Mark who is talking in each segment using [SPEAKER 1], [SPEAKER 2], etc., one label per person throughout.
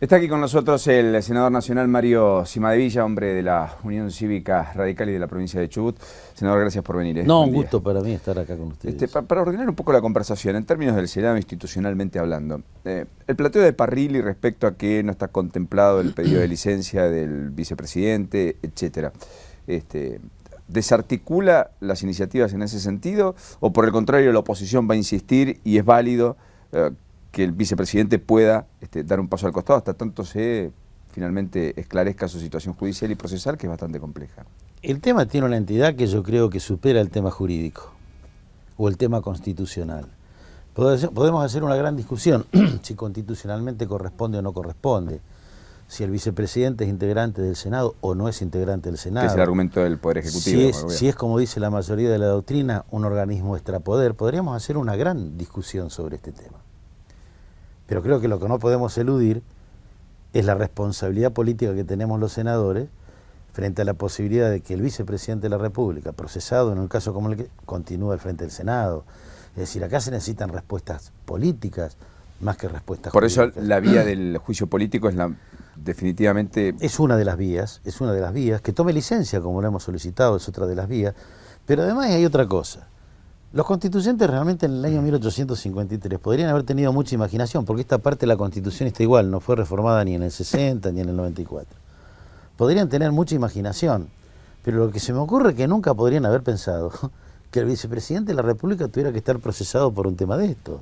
[SPEAKER 1] Está aquí con nosotros el senador nacional Mario Cimadevilla, hombre de la Unión Cívica Radical y de la provincia de Chubut. Senador, gracias por venir.
[SPEAKER 2] No,
[SPEAKER 1] Buen
[SPEAKER 2] un
[SPEAKER 1] día.
[SPEAKER 2] gusto para mí estar acá con ustedes.
[SPEAKER 1] Para ordenar un poco la conversación, en términos del Senado institucionalmente hablando, el planteo de Parrilli respecto a que no está contemplado el pedido de licencia del vicepresidente, etcétera, ¿desarticula las iniciativas en ese sentido o por el contrario la oposición va a insistir y es válido que el vicepresidente pueda dar un paso al costado hasta tanto se finalmente esclarezca su situación judicial y procesal, que es bastante compleja?
[SPEAKER 2] El tema tiene una entidad que yo creo que supera el tema jurídico o el tema constitucional. Podemos hacer una gran discusión si constitucionalmente corresponde o no corresponde, si el vicepresidente es integrante del Senado o no es integrante del Senado.
[SPEAKER 1] Que es el argumento del Poder Ejecutivo.
[SPEAKER 2] Si es como dice la mayoría de la doctrina, un organismo extrapoder, podríamos hacer una gran discusión sobre este tema. Pero creo que lo que no podemos eludir es la responsabilidad política que tenemos los senadores frente a la posibilidad de que el vicepresidente de la República, procesado en un caso como el que continúe al frente del Senado. Es decir, acá se necesitan respuestas políticas más que respuestas jurídicas.
[SPEAKER 1] Por eso la vía del juicio político es definitivamente...
[SPEAKER 2] Es una de las vías, que tome licencia como lo hemos solicitado, es otra de las vías, pero además hay otra cosa. Los constituyentes realmente en el año 1853 podrían haber tenido mucha imaginación, porque esta parte de la Constitución está igual, no fue reformada ni en el 60 ni en el 94. Podrían tener mucha imaginación, pero lo que se me ocurre es que nunca podrían haber pensado que el vicepresidente de la República tuviera que estar procesado por un tema de estos.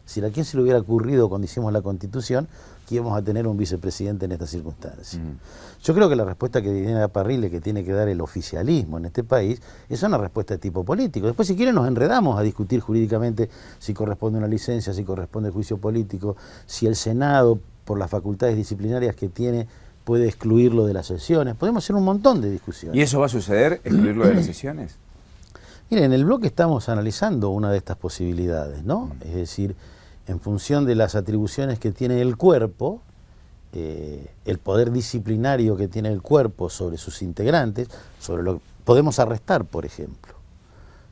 [SPEAKER 2] Si a quién se le hubiera ocurrido cuando hicimos la Constitución que íbamos a tener un vicepresidente en estas circunstancias. Yo creo que la respuesta que tiene Parrilli, que tiene que dar el oficialismo en este país, es una respuesta de tipo político. Después, si quieren, nos enredamos a discutir jurídicamente si corresponde una licencia, si corresponde juicio político, si el Senado, por las facultades disciplinarias que tiene, puede excluirlo de las sesiones. Podemos hacer un montón de discusiones.
[SPEAKER 1] ¿Y eso va a suceder, excluirlo de las sesiones?
[SPEAKER 2] Miren, en el bloque estamos analizando una de estas posibilidades, ¿no? Es decir, en función de las atribuciones que tiene el cuerpo, el poder disciplinario que tiene el cuerpo sobre sus integrantes, sobre lo que podemos arrestar, por ejemplo.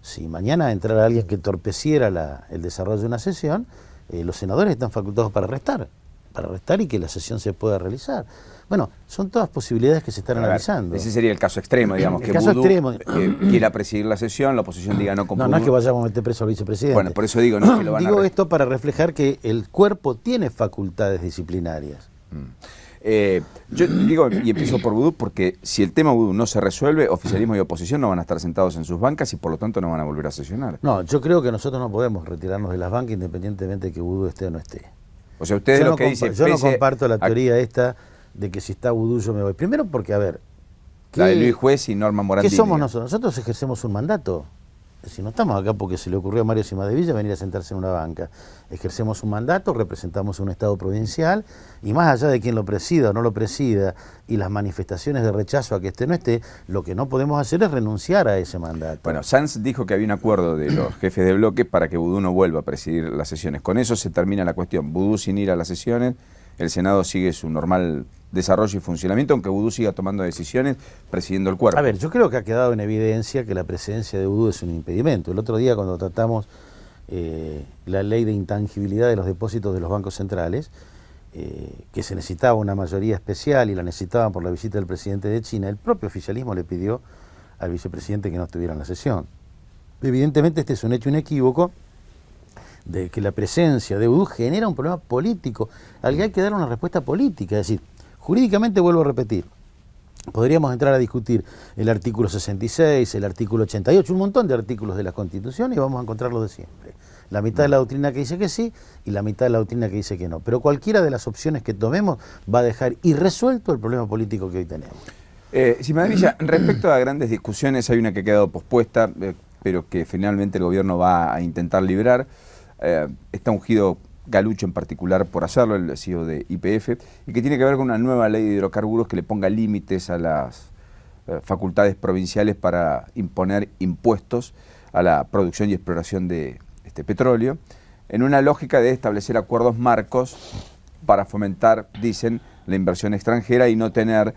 [SPEAKER 2] Si mañana entrara alguien que entorpeciera el desarrollo de una sesión, los senadores están facultados para arrestar y que la sesión se pueda realizar. Bueno, son todas posibilidades que se están analizando.
[SPEAKER 1] Ese sería el caso extremo, digamos,
[SPEAKER 2] el
[SPEAKER 1] que
[SPEAKER 2] caso extremo.
[SPEAKER 1] Quiera presidir la sesión, la oposición diga no con
[SPEAKER 2] No, no es que vayamos a meter preso al vicepresidente.
[SPEAKER 1] Bueno, por eso digo, no es que lo van a
[SPEAKER 2] Digo esto para reflejar que el cuerpo tiene facultades disciplinarias.
[SPEAKER 1] Yo digo, y empiezo por Vudú, porque si el tema Vudú no se resuelve, oficialismo y oposición no van a estar sentados en sus bancas y por lo tanto no van a volver a sesionar.
[SPEAKER 2] No, yo creo que nosotros no podemos retirarnos de las bancas independientemente de que Vudú esté o no esté.
[SPEAKER 1] O sea, ustedes lo que dicen...
[SPEAKER 2] Yo no comparto la teoría esta de que si está Vudú yo me voy. Primero porque, a ver...
[SPEAKER 1] La de Luis Juez y Norma Morandini.
[SPEAKER 2] ¿Qué somos nosotros? Nosotros ejercemos un mandato. Es decir, no estamos acá porque se le ocurrió a Mario Cimadevilla venir a sentarse en una banca. Ejercemos un mandato, representamos un Estado provincial y más allá de quien lo presida o no lo presida y las manifestaciones de rechazo a que esté o no esté, lo que no podemos hacer es renunciar a ese mandato.
[SPEAKER 1] Bueno, Sanz dijo que había un acuerdo de los jefes de bloque para que Vudú no vuelva a presidir las sesiones. Con eso se termina la cuestión. Vudú sin ir a las sesiones, el Senado sigue su normal desarrollo y funcionamiento, aunque Vudú siga tomando decisiones presidiendo el cuerpo.
[SPEAKER 2] A ver, yo creo que ha quedado en evidencia que la presencia de Vudú es un impedimento. El otro día cuando tratamos la ley de intangibilidad de los depósitos de los bancos centrales, que se necesitaba una mayoría especial y la necesitaban por la visita del presidente de China, el propio oficialismo le pidió al vicepresidente que no estuviera en la sesión. Evidentemente este es un hecho inequívoco de que la presencia de Vudú genera un problema político al que hay que dar una respuesta política. Es decir, jurídicamente vuelvo a repetir, podríamos entrar a discutir el artículo 66, el artículo 88, un montón de artículos de la Constitución y vamos a encontrar lo de siempre. La mitad de la doctrina que dice que sí y la mitad de la doctrina que dice que no. Pero cualquiera de las opciones que tomemos va a dejar irresuelto el problema político que hoy tenemos.
[SPEAKER 1] Cimadevilla, respecto a grandes discusiones, hay una que ha quedado pospuesta, pero que finalmente el gobierno va a intentar librar. Está ungido Galucho en particular por hacerlo, el CEO de YPF, y que tiene que ver con una nueva ley de hidrocarburos que le ponga límites a las facultades provinciales para imponer impuestos a la producción y exploración de petróleo, en una lógica de establecer acuerdos marcos para fomentar, dicen, la inversión extranjera y no tener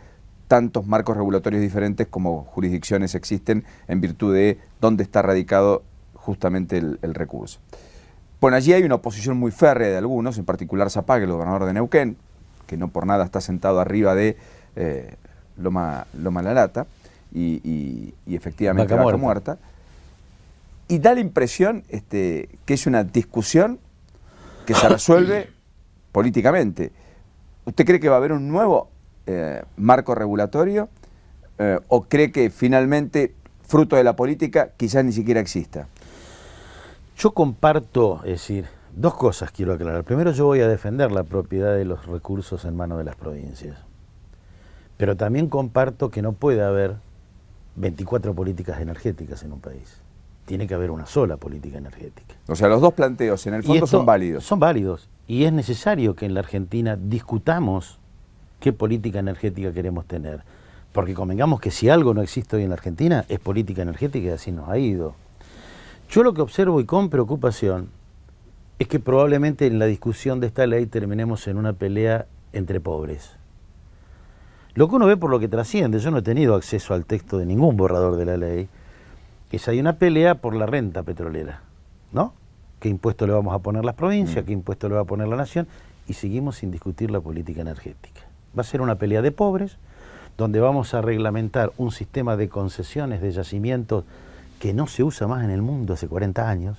[SPEAKER 1] tantos marcos regulatorios diferentes como jurisdicciones existen en virtud de dónde está radicado justamente el recurso. Bueno, allí hay una oposición muy férrea de algunos, en particular Zapag, el gobernador de Neuquén, que no por nada está sentado arriba de Loma La Lata y efectivamente Vaca Muerta. Y da la impresión que es una discusión que se resuelve políticamente. ¿Usted cree que va a haber un nuevo marco regulatorio o cree que finalmente, fruto de la política, quizás ni siquiera exista?
[SPEAKER 2] Yo comparto, es decir, dos cosas quiero aclarar. Primero, yo voy a defender la propiedad de los recursos en manos de las provincias. Pero también comparto que no puede haber 24 políticas energéticas en un país. Tiene que haber una sola política energética.
[SPEAKER 1] O sea, los dos planteos en el fondo son válidos.
[SPEAKER 2] Son válidos. Y es necesario que en la Argentina discutamos qué política energética queremos tener. Porque convengamos que si algo no existe hoy en la Argentina, es política energética y así nos ha ido. Yo lo que observo y con preocupación es que probablemente en la discusión de esta ley terminemos en una pelea entre pobres. Lo que uno ve por lo que trasciende, yo no he tenido acceso al texto de ningún borrador de la ley, es hay una pelea por la renta petrolera, ¿no? ¿Qué impuesto le vamos a poner las provincias? ¿Qué impuesto le va a poner la nación? Y seguimos sin discutir la política energética. Va a ser una pelea de pobres, donde vamos a reglamentar un sistema de concesiones de yacimientos que no se usa más en el mundo hace 40 años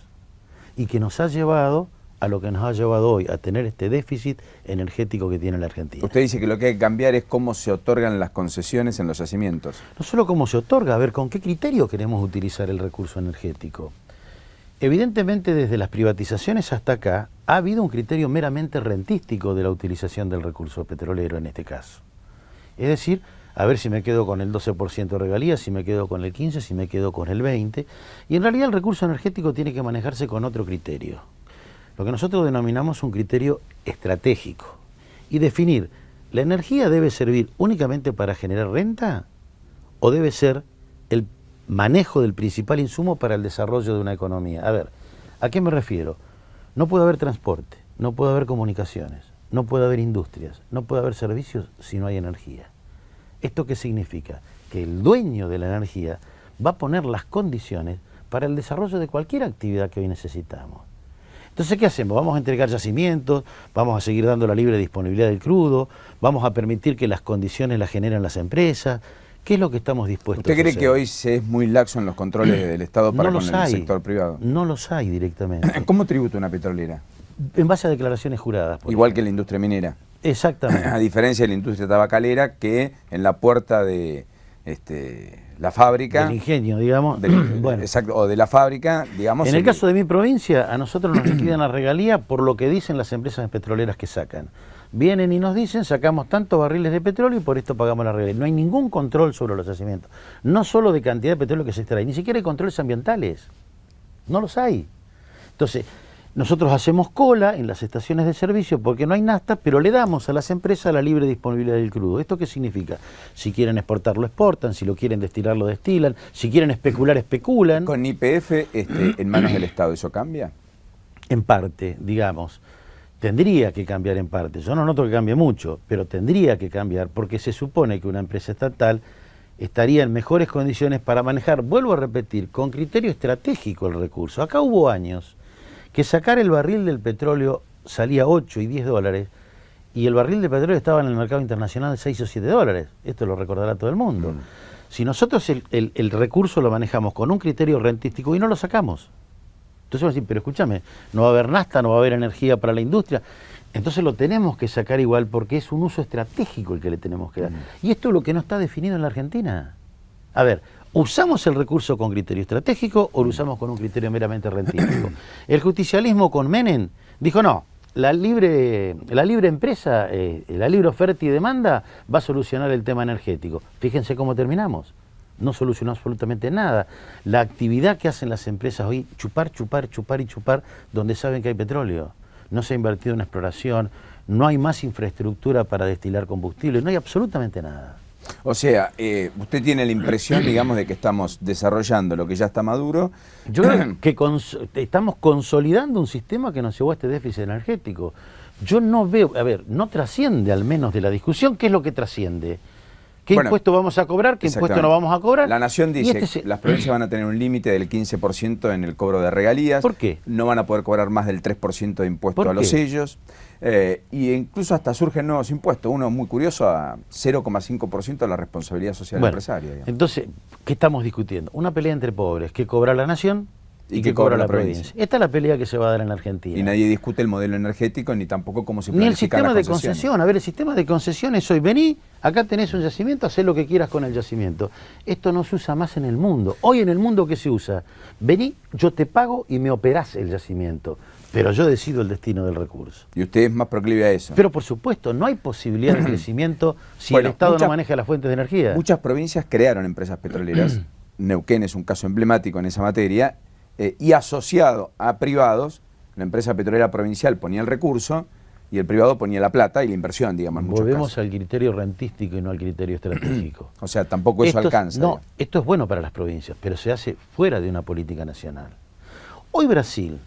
[SPEAKER 2] y que nos ha llevado a lo que nos ha llevado hoy, a tener este déficit energético que tiene la Argentina.
[SPEAKER 1] Usted dice que lo que hay que cambiar es cómo se otorgan las concesiones en los yacimientos.
[SPEAKER 2] No solo cómo se otorga, a ver, con qué criterio queremos utilizar el recurso energético. Evidentemente, desde las privatizaciones hasta acá, ha habido un criterio meramente rentístico de la utilización del recurso petrolero en este caso. Es decir, a ver si me quedo con el 12% de regalías, si me quedo con el 15%, si me quedo con el 20%. Y en realidad el recurso energético tiene que manejarse con otro criterio. Lo que nosotros denominamos un criterio estratégico. Y definir, ¿la energía debe servir únicamente para generar renta o debe ser el manejo del principal insumo para el desarrollo de una economía? A ver, ¿a qué me refiero? No puede haber transporte, no puede haber comunicaciones, no puede haber industrias, no puede haber servicios si no hay energía. ¿Esto qué significa? Que el dueño de la energía va a poner las condiciones para el desarrollo de cualquier actividad que hoy necesitamos. Entonces, ¿qué hacemos? Vamos a entregar yacimientos, vamos a seguir dando la libre disponibilidad del crudo, vamos a permitir que las condiciones las generen las empresas. ¿Qué es lo que estamos dispuestos a hacer?
[SPEAKER 1] ¿Usted cree que hoy se es muy laxo en los controles del Estado para con el sector privado?
[SPEAKER 2] No los hay directamente.
[SPEAKER 1] ¿Cómo tributa una petrolera?
[SPEAKER 2] En base a declaraciones juradas.
[SPEAKER 1] Igual que la industria minera.
[SPEAKER 2] Exactamente.
[SPEAKER 1] A diferencia de la industria tabacalera, que en la puerta de la fábrica...
[SPEAKER 2] Del ingenio, digamos.
[SPEAKER 1] Bueno. Exacto, o de la fábrica, digamos...
[SPEAKER 2] En el caso de mi provincia, a nosotros nos liquidan la regalía por lo que dicen las empresas petroleras que sacan. Vienen y nos dicen, sacamos tantos barriles de petróleo y por esto pagamos la regalía. No hay ningún control sobre los yacimientos. No solo de cantidad de petróleo que se extrae, ni siquiera hay controles ambientales. No los hay. Entonces, nosotros hacemos cola en las estaciones de servicio porque no hay nafta, pero le damos a las empresas la libre disponibilidad del crudo. ¿Esto qué significa? Si quieren exportarlo, exportan, si lo quieren destilar, lo destilan, si quieren especular, especulan.
[SPEAKER 1] ¿Con YPF en manos del Estado eso cambia?
[SPEAKER 2] En parte, digamos. Tendría que cambiar en parte. Yo no noto que cambie mucho, pero tendría que cambiar porque se supone que una empresa estatal estaría en mejores condiciones para manejar, vuelvo a repetir, con criterio estratégico el recurso. Acá hubo años que sacar el barril del petróleo salía 8 y 10 dólares y el barril de petróleo estaba en el mercado internacional de 6 o 7 dólares. Esto lo recordará todo el mundo. Si nosotros el recurso lo manejamos con un criterio rentístico y no lo sacamos, entonces vamos a decir, pero escúchame, no va a haber nafta, no va a haber energía para la industria, entonces lo tenemos que sacar igual porque es un uso estratégico el que le tenemos que dar. Y esto es lo que no está definido en la Argentina. A ver, ¿usamos el recurso con criterio estratégico o lo usamos con un criterio meramente rentístico? El justicialismo con Menem dijo no, la libre empresa, la libre oferta y demanda va a solucionar el tema energético. Fíjense cómo terminamos. No solucionó absolutamente nada. La actividad que hacen las empresas hoy, chupar, chupar, chupar y chupar, donde saben que hay petróleo. No se ha invertido en exploración, no hay más infraestructura para destilar combustible, no hay absolutamente nada.
[SPEAKER 1] O sea, usted tiene la impresión, digamos, de que estamos desarrollando lo que ya está maduro.
[SPEAKER 2] Yo creo que estamos consolidando un sistema que nos llevó a este déficit energético. Yo no veo, a ver, no trasciende al menos de la discusión. ¿Qué es lo que trasciende? ¿Qué
[SPEAKER 1] Bueno,
[SPEAKER 2] impuesto vamos a cobrar? ¿Qué impuesto no vamos a cobrar?
[SPEAKER 1] La Nación
[SPEAKER 2] Y
[SPEAKER 1] dice que las provincias van a tener un límite del 15% en el cobro de regalías.
[SPEAKER 2] ¿Por qué?
[SPEAKER 1] No van a poder cobrar más del 3% de impuesto a los sellos. Y incluso hasta surgen nuevos impuestos. Uno muy curioso, a 0,5% de la responsabilidad social empresaria. Digamos.
[SPEAKER 2] Entonces, ¿qué estamos discutiendo? Una pelea entre pobres. ¿Qué cobra la Nación? Y que cobra la provincia. Esta es la pelea que se va a dar en la Argentina.
[SPEAKER 1] Y nadie discute el modelo energético ni tampoco cómo se
[SPEAKER 2] planifica
[SPEAKER 1] ni
[SPEAKER 2] el sistema de concesión. A ver, el sistema de concesión es hoy, vení, acá tenés un yacimiento, hacé lo que quieras con el yacimiento. Esto no se usa más en el mundo. Hoy en el mundo, ¿qué se usa? Vení, yo te pago y me operás el yacimiento, pero yo decido el destino del recurso.
[SPEAKER 1] ¿Y usted es más proclive a eso?
[SPEAKER 2] Pero por supuesto, no hay posibilidad de crecimiento si el Estado no maneja las fuentes de energía.
[SPEAKER 1] Muchas provincias crearon empresas petroleras. Neuquén es un caso emblemático en esa materia. Y asociado a privados, la empresa petrolera provincial ponía el recurso y el privado ponía la plata y la inversión, digamos.
[SPEAKER 2] Volvemos al criterio rentístico y no al criterio estratégico.
[SPEAKER 1] O sea, tampoco eso alcanza.
[SPEAKER 2] No, esto es bueno para las provincias, pero se hace fuera de una política nacional. Hoy Brasil,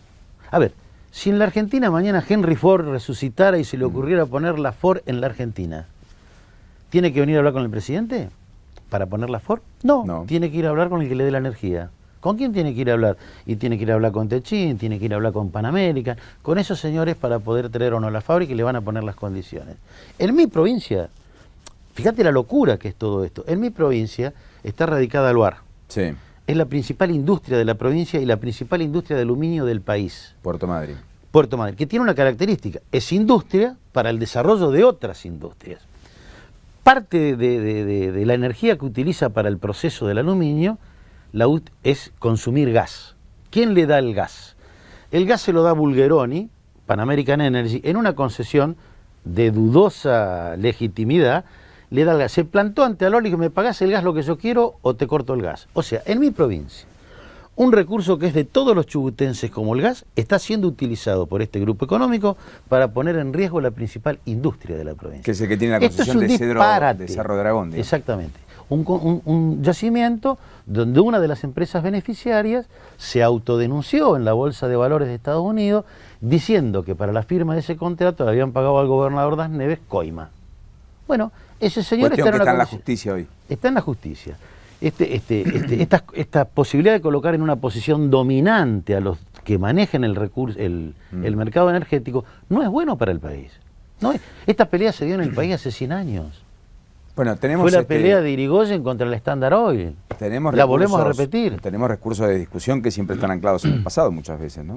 [SPEAKER 2] a ver, si en la Argentina mañana Henry Ford resucitara y se le ocurriera poner la Ford en la Argentina, ¿tiene que venir a hablar con el presidente para poner la Ford? No, tiene que ir a hablar con el que le dé la energía. ¿Con quién tiene que ir a hablar? Y tiene que ir a hablar con Techín, tiene que ir a hablar con Pan American, con esos señores para poder traer o no la fábrica y le van a poner las condiciones. En mi provincia, fíjate la locura que es todo esto, en mi provincia está radicada Alvar.
[SPEAKER 1] Sí.
[SPEAKER 2] Es la principal industria de la provincia y la principal industria de aluminio del país.
[SPEAKER 1] Puerto Madryn.
[SPEAKER 2] Puerto Madryn, que tiene una característica, es industria para el desarrollo de otras industrias. Parte de la energía que utiliza para el proceso del aluminio es consumir gas. ¿Quién le da el gas? El gas se lo da Bulgheroni, Pan American Energy, en una concesión de dudosa legitimidad, le da el gas. Se plantó ante Alor y dijo, ¿me pagás el gas lo que yo quiero o te corto el gas? O sea, en mi provincia, un recurso que es de todos los chubutenses como el gas, está siendo utilizado por este grupo económico para poner en riesgo la principal industria de la provincia.
[SPEAKER 1] Que es el que tiene la concesión de Cerro Dragón. Digamos.
[SPEAKER 2] Exactamente. Un yacimiento donde una de las empresas beneficiarias se autodenunció en la Bolsa de Valores de Estados Unidos diciendo que para la firma de ese contrato le habían pagado al gobernador Das Neves coima. Bueno, ese señor está en la
[SPEAKER 1] justicia hoy.
[SPEAKER 2] Está en la justicia. Esta posibilidad de colocar en una posición dominante a los que manejen el recurso, el mercado energético, no es bueno para el país. No es. Esta pelea se dio en el país hace 100 años.
[SPEAKER 1] Bueno,
[SPEAKER 2] fue la pelea de Irigoyen contra el Standard Oil. La volvemos a repetir.
[SPEAKER 1] Tenemos recursos de discusión que siempre están anclados en el pasado muchas veces, ¿no?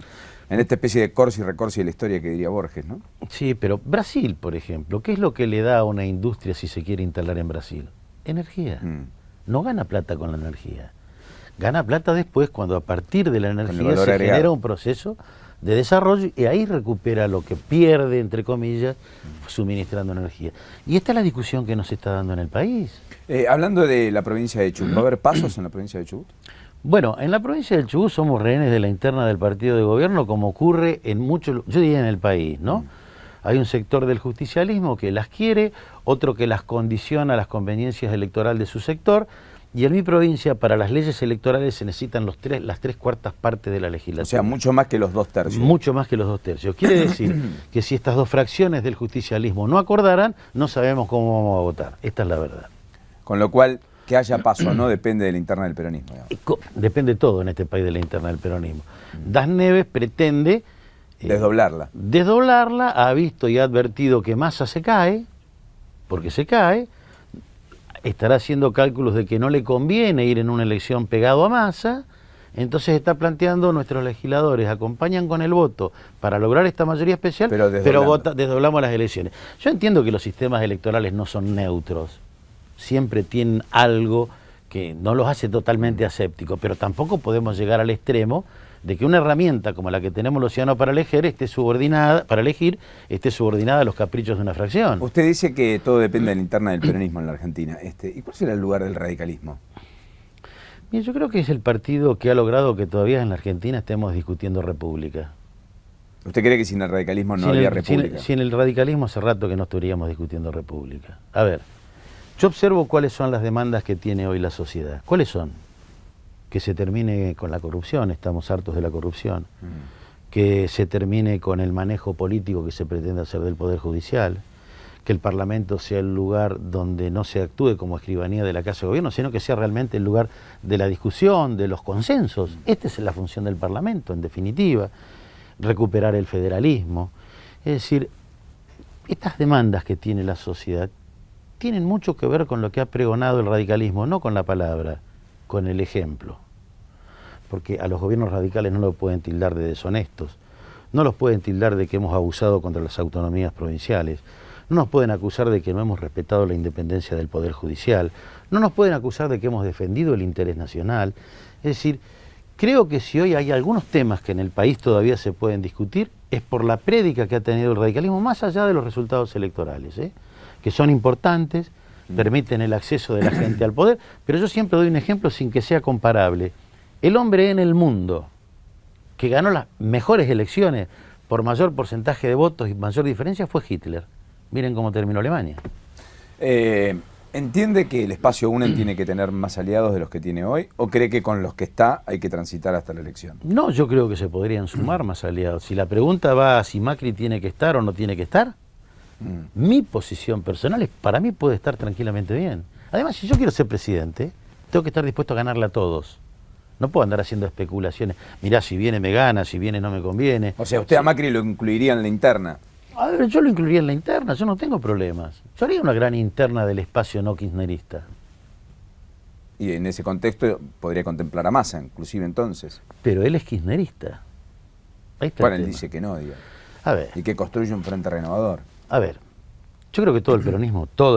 [SPEAKER 1] En esta especie de corsi y recorsi de la historia que diría Borges, ¿no?
[SPEAKER 2] Sí, pero Brasil, por ejemplo, ¿qué es lo que le da a una industria si se quiere instalar en Brasil? Energía. No gana plata con la energía. Gana plata después cuando a partir de la energía se genera un proceso de desarrollo y ahí recupera lo que pierde, entre comillas, suministrando energía. Y esta es la discusión que nos está dando en el país.
[SPEAKER 1] Hablando de la provincia de Chubut, ¿va a haber pasos en la provincia de Chubut?
[SPEAKER 2] Bueno, en la provincia del Chubut somos rehenes de la interna del partido de gobierno, como ocurre en muchos, yo diría en el país, ¿no? Hay un sector del justicialismo que las quiere, otro que las condiciona a las conveniencias electorales de su sector, y en mi provincia, para las leyes electorales se necesitan las 3/4 partes de la legislatura.
[SPEAKER 1] O sea, mucho más que los 2/3.
[SPEAKER 2] Mucho más que los 2/3. Quiere decir que si estas dos fracciones del justicialismo no acordaran, no sabemos cómo vamos a votar. Esta es la verdad.
[SPEAKER 1] Con lo cual, que haya paso o no depende de la interna del peronismo.
[SPEAKER 2] Depende todo en este país de la interna del peronismo. Das Neves pretende desdoblarla, ha visto y ha advertido que Massa se cae, porque se cae, estará haciendo cálculos de que no le conviene ir en una elección pegado a Massa, entonces está planteando nuestros legisladores acompañan con el voto para lograr esta mayoría especial, pero desdoblamos las elecciones. Yo entiendo que los sistemas electorales no son neutros, siempre tienen algo que no los hace totalmente asépticos, pero tampoco podemos llegar al extremo de que una herramienta como la que tenemos los ciudadanos para elegir esté subordinada a los caprichos de una fracción.
[SPEAKER 1] Usted dice que todo depende de la interna del peronismo en la Argentina. ¿Y cuál será el lugar del radicalismo?
[SPEAKER 2] Bien, yo creo que es el partido que ha logrado que todavía en la Argentina estemos discutiendo república.
[SPEAKER 1] ¿Usted cree que sin el radicalismo no habría república?
[SPEAKER 2] Sin el radicalismo hace rato que no estaríamos discutiendo república. A ver, yo observo cuáles son las demandas que tiene hoy la sociedad. ¿Cuáles son? Que se termine con la corrupción, estamos hartos de la corrupción, que se termine con el manejo político que se pretende hacer del Poder Judicial, que el Parlamento sea el lugar donde no se actúe como escribanía de la Casa de Gobierno, sino que sea realmente el lugar de la discusión, de los consensos. Esta es la función del Parlamento, en definitiva, recuperar el federalismo. Es decir, estas demandas que tiene la sociedad tienen mucho que ver con lo que ha pregonado el radicalismo, no con la palabra, con el ejemplo. Porque a los gobiernos radicales no los pueden tildar de deshonestos, no los pueden tildar de que hemos abusado contra las autonomías provinciales, no nos pueden acusar de que no hemos respetado la independencia del Poder Judicial, no nos pueden acusar de que hemos defendido el interés nacional. Es decir, creo que si hoy hay algunos temas que en el país todavía se pueden discutir, es por la prédica que ha tenido el radicalismo, más allá de los resultados electorales, que son importantes, permiten el acceso de la gente al poder, pero yo siempre doy un ejemplo sin que sea comparable. El hombre en el mundo que ganó las mejores elecciones por mayor porcentaje de votos y mayor diferencia fue Hitler. Miren cómo terminó Alemania.
[SPEAKER 1] ¿Entiende que el espacio UNEN tiene que tener más aliados de los que tiene hoy? ¿O cree que con los que está hay que transitar hasta la elección?
[SPEAKER 2] No, yo creo que se podrían sumar más aliados. Si la pregunta va a si Macri tiene que estar o no tiene que estar, mi posición personal es, para mí puede estar tranquilamente bien. Además, si yo quiero ser presidente, tengo que estar dispuesto a ganarle a todos. No puedo andar haciendo especulaciones. Mirá, si viene me gana, si viene no me conviene.
[SPEAKER 1] O sea, usted a Macri lo incluiría en la interna.
[SPEAKER 2] A ver, yo lo incluiría en la interna, yo no tengo problemas. Yo haría una gran interna del espacio no kirchnerista.
[SPEAKER 1] Y en ese contexto podría contemplar a Massa, inclusive entonces.
[SPEAKER 2] Pero él es kirchnerista. Ahí está
[SPEAKER 1] Bueno,
[SPEAKER 2] el
[SPEAKER 1] él
[SPEAKER 2] tema.
[SPEAKER 1] dice que no, diga.
[SPEAKER 2] A ver,
[SPEAKER 1] Y que construye un frente renovador.
[SPEAKER 2] a ver. Yo creo que todo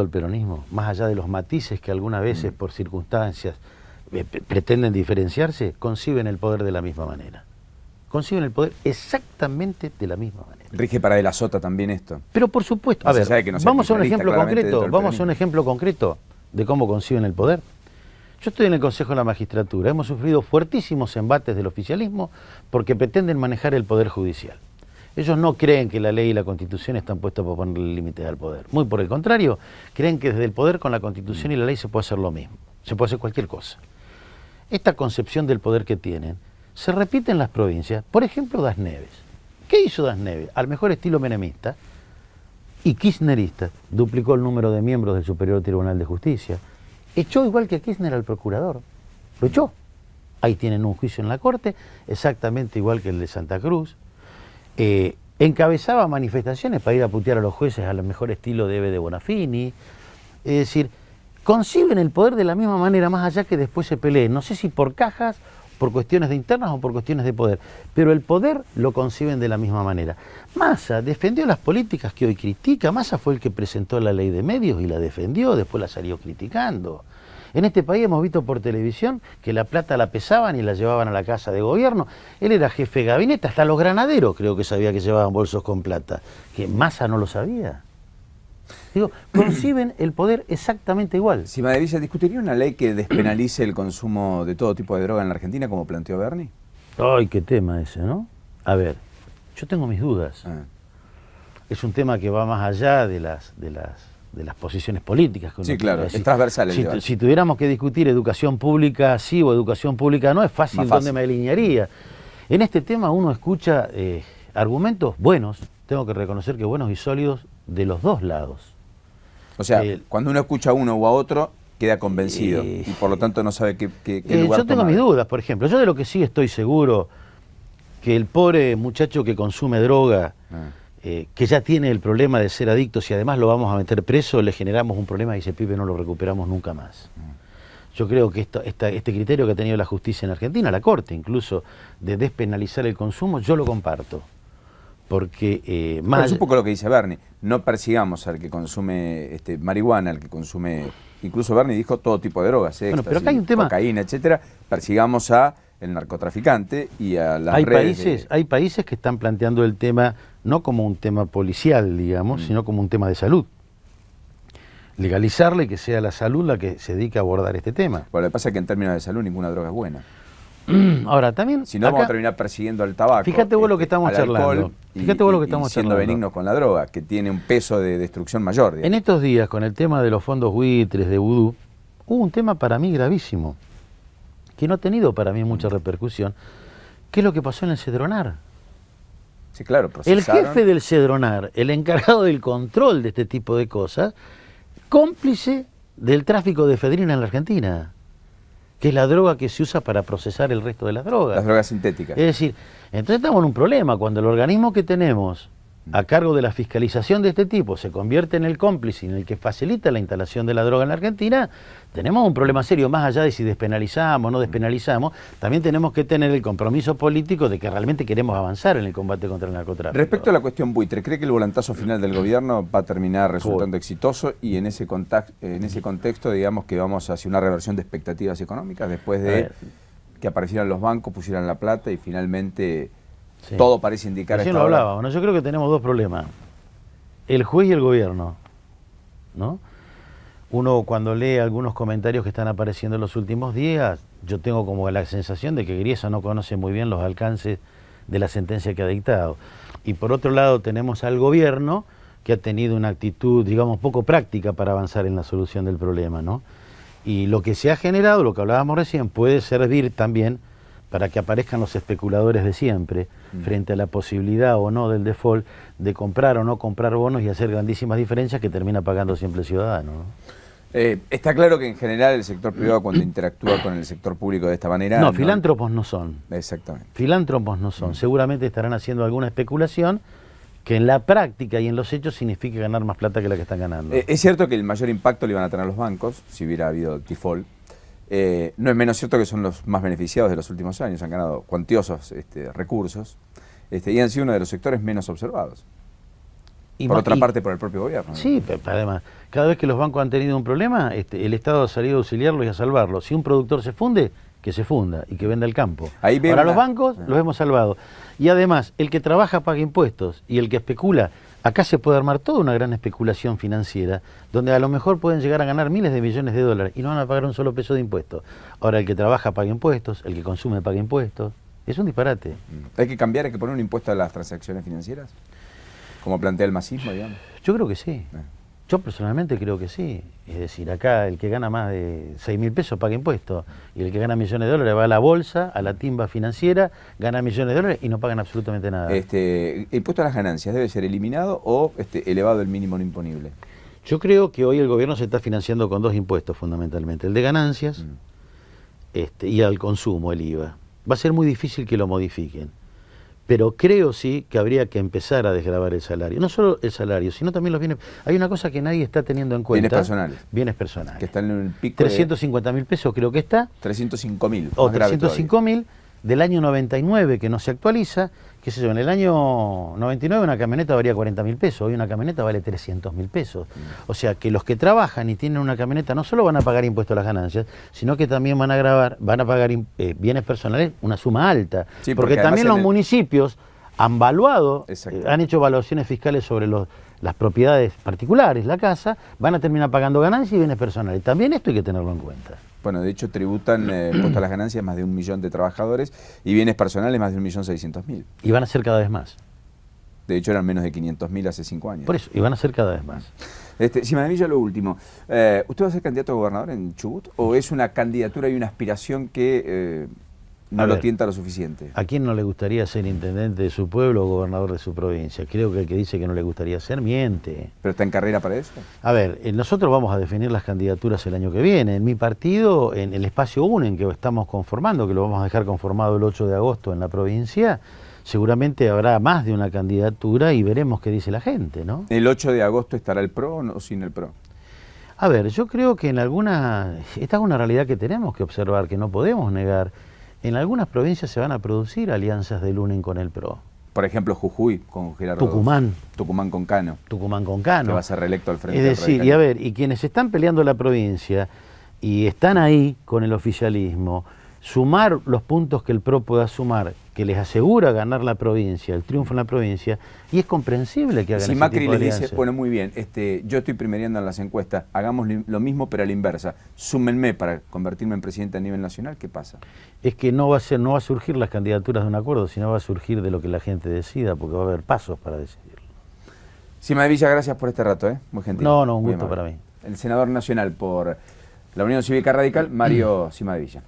[SPEAKER 2] el peronismo, más allá de los matices que algunas veces por circunstancias pretenden diferenciarse, conciben el poder de la misma manera. Conciben el poder exactamente de la misma manera.
[SPEAKER 1] Rige para De la Sota también esto.
[SPEAKER 2] Pero por supuesto, a
[SPEAKER 1] Más
[SPEAKER 2] ver,
[SPEAKER 1] allá de que no sea
[SPEAKER 2] vamos a un
[SPEAKER 1] kirchnerista,
[SPEAKER 2] ejemplo
[SPEAKER 1] claramente
[SPEAKER 2] concreto,
[SPEAKER 1] dentro del
[SPEAKER 2] vamos a un
[SPEAKER 1] peronismo.
[SPEAKER 2] ejemplo concreto de cómo conciben el poder. Yo estoy en el Consejo de la Magistratura, hemos sufrido fuertísimos embates del oficialismo porque pretenden manejar el poder judicial. Ellos no creen que la ley y la Constitución están puestos para ponerle límites al poder. Muy por el contrario, creen que desde el poder con la Constitución y la ley se puede hacer lo mismo, se puede hacer cualquier cosa. Esta concepción del poder que tienen se repite en las provincias. Por ejemplo, Das Neves. ¿Qué hizo Das Neves? Al mejor estilo menemista y kirchnerista, duplicó el número de miembros del Superior Tribunal de Justicia. Echó igual que Kirchner al procurador. Lo echó. Ahí tienen un juicio en la Corte, exactamente igual que el de Santa Cruz. Encabezaba manifestaciones para ir a putear a los jueces al mejor estilo de Eve de Bonafini. Es decir, conciben el poder de la misma manera, más allá que después se peleen. No sé si por cajas, por cuestiones de internas o por cuestiones de poder, pero el poder lo conciben de la misma manera. Massa defendió las políticas que hoy critica. Massa fue el que presentó la ley de medios y la defendió, después la salió criticando. En este país hemos visto por televisión que la plata la pesaban y la llevaban a la casa de gobierno. Él era jefe de gabinete, hasta los granaderos creo que sabía que llevaban bolsos con plata. Que Massa no lo sabía. Digo, conciben el poder exactamente igual.
[SPEAKER 1] Si Maderilla, ¿discutiría una ley que despenalice el consumo de todo tipo de droga en la Argentina, como planteó Bernie?
[SPEAKER 2] Ay, qué tema ese, ¿no? A ver, yo tengo mis dudas. Es un tema que va más allá de las posiciones políticas. Que uno
[SPEAKER 1] Sí, claro,
[SPEAKER 2] puede decir.
[SPEAKER 1] es transversal el debate.
[SPEAKER 2] Si tuviéramos que discutir educación pública sí o educación pública no, es fácil,
[SPEAKER 1] Más fácil.
[SPEAKER 2] dónde me alinearía. En este tema uno escucha argumentos buenos, tengo que reconocer que buenos y sólidos de los dos lados.
[SPEAKER 1] O sea, cuando uno escucha a uno o a otro, queda convencido y por lo tanto no sabe qué lugar
[SPEAKER 2] yo tengo
[SPEAKER 1] tomar.
[SPEAKER 2] mis dudas, por ejemplo. Yo de lo que sí estoy seguro, que el pobre muchacho que consume droga, que ya tiene el problema de ser adicto, si además lo vamos a meter preso, le generamos un problema y ese pibe no lo recuperamos nunca más. Yo creo que este criterio que ha tenido la justicia en Argentina, la Corte incluso, de despenalizar el consumo, yo lo comparto. Porque
[SPEAKER 1] Bueno, es un poco lo que dice Bernie, no persigamos al que consume marihuana, al que consume, incluso Bernie dijo todo tipo de drogas,
[SPEAKER 2] Bueno, pero acá hay un tema,
[SPEAKER 1] cocaína, etcétera, persigamos a el narcotraficante y a las redes.
[SPEAKER 2] Hay países que están planteando el tema no como un tema policial, digamos, sino como un tema de salud. Legalizarla y que sea la salud la que se dedique a abordar este tema.
[SPEAKER 1] Bueno, lo que pasa es que en términos de salud ninguna droga es buena.
[SPEAKER 2] Ahora, también...
[SPEAKER 1] Si no, vamos a terminar persiguiendo al tabaco.
[SPEAKER 2] Fíjate vos lo que estamos charlando.
[SPEAKER 1] Fíjate vos lo que estamos siendo benignos con la droga, que tiene un peso de destrucción mayor. Digamos.
[SPEAKER 2] En estos días, con el tema de los fondos buitres, de vudú, hubo un tema para mí gravísimo, que no ha tenido para mí mucha repercusión, que es lo que pasó en el Cedronar.
[SPEAKER 1] Sí, claro,
[SPEAKER 2] El
[SPEAKER 1] procesaron.
[SPEAKER 2] jefe del Cedronar, el encargado del control de este tipo de cosas, cómplice del tráfico de efedrina en la Argentina, que es la droga que se usa para procesar el resto de las drogas.
[SPEAKER 1] Las drogas sintéticas.
[SPEAKER 2] Es decir, entonces estamos en un problema. Cuando el organismo que tenemos a cargo de la fiscalización de este tipo se convierte en el cómplice, en el que facilita la instalación de la droga en la Argentina, tenemos un problema serio. Más allá de si despenalizamos o no despenalizamos, también tenemos que tener el compromiso político de que realmente queremos avanzar en el combate contra el narcotráfico.
[SPEAKER 1] Respecto a la cuestión buitre, ¿cree que el volantazo final del gobierno va a terminar resultando exitoso y en ese contexto, digamos, que vamos hacia una reversión de expectativas económicas después de que aparecieran los bancos, pusieran la plata y finalmente todo parece indicar
[SPEAKER 2] Recién lo hablábamos, ¿no? Yo creo que tenemos dos problemas, el juez y el gobierno, ¿no? Uno cuando lee algunos comentarios que están apareciendo en los últimos días, yo tengo como la sensación de que Griesa no conoce muy bien los alcances de la sentencia que ha dictado. Y por otro lado tenemos al gobierno que ha tenido una actitud, digamos, poco práctica para avanzar en la solución del problema, ¿no? Y lo que se ha generado, lo que hablábamos recién, puede servir también para que aparezcan los especuladores de siempre, frente a la posibilidad o no del default, de comprar o no comprar bonos y hacer grandísimas diferencias que termina pagando siempre el ciudadano, ¿no?
[SPEAKER 1] Está claro que en general el sector privado cuando interactúa con el sector público de esta manera...
[SPEAKER 2] No, filántropos no son.
[SPEAKER 1] Exactamente.
[SPEAKER 2] Filántropos no son. Seguramente estarán haciendo alguna especulación que en la práctica y en los hechos signifique ganar más plata que la que están ganando.
[SPEAKER 1] Es cierto que el mayor impacto lo iban a tener los bancos, si hubiera habido default. No es menos cierto que son los más beneficiados de los últimos años, han ganado cuantiosos recursos y han sido uno de los sectores menos observados. Por otra parte, por el propio gobierno.
[SPEAKER 2] Sí, pero además, cada vez que los bancos han tenido un problema, el Estado ha salido a auxiliarlos y a salvarlos. Si un productor se funde, que se funda y que venda el campo. Ahora los bancos los hemos salvado. Y además, el que trabaja paga impuestos y el que especula, acá se puede armar toda una gran especulación financiera, donde a lo mejor pueden llegar a ganar miles de millones de dólares y no van a pagar un solo peso de impuestos. Ahora el que trabaja paga impuestos, el que consume paga impuestos. Es un disparate.
[SPEAKER 1] ¿Hay que cambiar, hay que poner un impuesto a las transacciones financieras? Como plantea el masismo, digamos.
[SPEAKER 2] Yo creo que sí. Yo personalmente creo que sí. Es decir, acá el que gana más de 6.000 pesos paga impuestos y el que gana millones de dólares va a la bolsa, a la timba financiera, gana millones de dólares y no pagan absolutamente nada.
[SPEAKER 1] ¿El impuesto a las ganancias debe ser eliminado o elevado el mínimo no imponible?
[SPEAKER 2] Yo creo que hoy el gobierno se está financiando con dos impuestos fundamentalmente, el de ganancias y al consumo, el IVA. Va a ser muy difícil que lo modifiquen. Pero creo sí que habría que empezar a desgravar el salario. No solo el salario, sino también los bienes. Hay una cosa que nadie está teniendo en cuenta.
[SPEAKER 1] Bienes personales.
[SPEAKER 2] Bienes personales.
[SPEAKER 1] Que están en el pico
[SPEAKER 2] 350.000 pesos creo que está.
[SPEAKER 1] 305.000.
[SPEAKER 2] O 305.000 del año 99 que no se actualiza. Qué sé yo, en el año 99 una camioneta valía 40.000 pesos. Hoy una camioneta vale 300.000 pesos. O sea que los que trabajan y tienen una camioneta no solo van a pagar impuestos a las ganancias, sino que también van a pagar bienes personales una suma alta. Sí, porque también los municipios han valuado, han hecho evaluaciones fiscales sobre las propiedades particulares, la casa, van a terminar pagando ganancias y bienes personales. También esto hay que tenerlo en cuenta.
[SPEAKER 1] Bueno, de hecho tributan impuesto a las ganancias más de 1 millón de trabajadores y bienes personales más de 1.600.000.
[SPEAKER 2] Y van a ser cada vez más.
[SPEAKER 1] De hecho eran menos de 500.000 hace 5 años.
[SPEAKER 2] Por eso, y van a ser cada vez más.
[SPEAKER 1] Simadevilla, lo último. ¿Usted va a ser candidato a gobernador en Chubut o es una candidatura y una aspiración que no lo tienta lo suficiente?
[SPEAKER 2] ¿A quién no le gustaría ser intendente de su pueblo o gobernador de su provincia? Creo que el que dice que no le gustaría ser, miente.
[SPEAKER 1] ¿Pero está en carrera para eso?
[SPEAKER 2] A ver, nosotros vamos a definir las candidaturas el año que viene. En mi partido, en el espacio 1 en que estamos conformando, que lo vamos a dejar conformado el 8 de agosto en la provincia, seguramente habrá más de una candidatura y veremos qué dice la gente, ¿no?
[SPEAKER 1] ¿El 8 de agosto estará el PRO o sin el PRO?
[SPEAKER 2] A ver, yo creo que esta es una realidad que tenemos que observar, que no podemos negar. En algunas provincias se van a producir alianzas del UNEN con el PRO.
[SPEAKER 1] Por ejemplo, Jujuy con Gerardo. Tucumán con Cano.
[SPEAKER 2] Tucumán con Cano.
[SPEAKER 1] Que va a ser reelecto al frente.
[SPEAKER 2] Es decir, y a ver, y quienes están peleando la provincia y están ahí con el oficialismo, sumar los puntos que el PRO pueda sumar, que les asegura ganar la provincia, el triunfo en la provincia, y es comprensible que hagan ese tipo de alianzas.
[SPEAKER 1] Si Macri les dice, bueno, muy bien, yo estoy primereando en las encuestas, hagamos lo mismo pero a la inversa, súmenme para convertirme en presidente a nivel nacional, ¿qué pasa?
[SPEAKER 2] Es que no va a surgir las candidaturas de un acuerdo, sino va a surgir de lo que la gente decida, porque va a haber pasos para decidirlo.
[SPEAKER 1] Simadevilla, gracias por este rato, muy gentil.
[SPEAKER 2] No, un gusto para mí.
[SPEAKER 1] El senador nacional por la Unión Cívica Radical, Mario Simadevilla.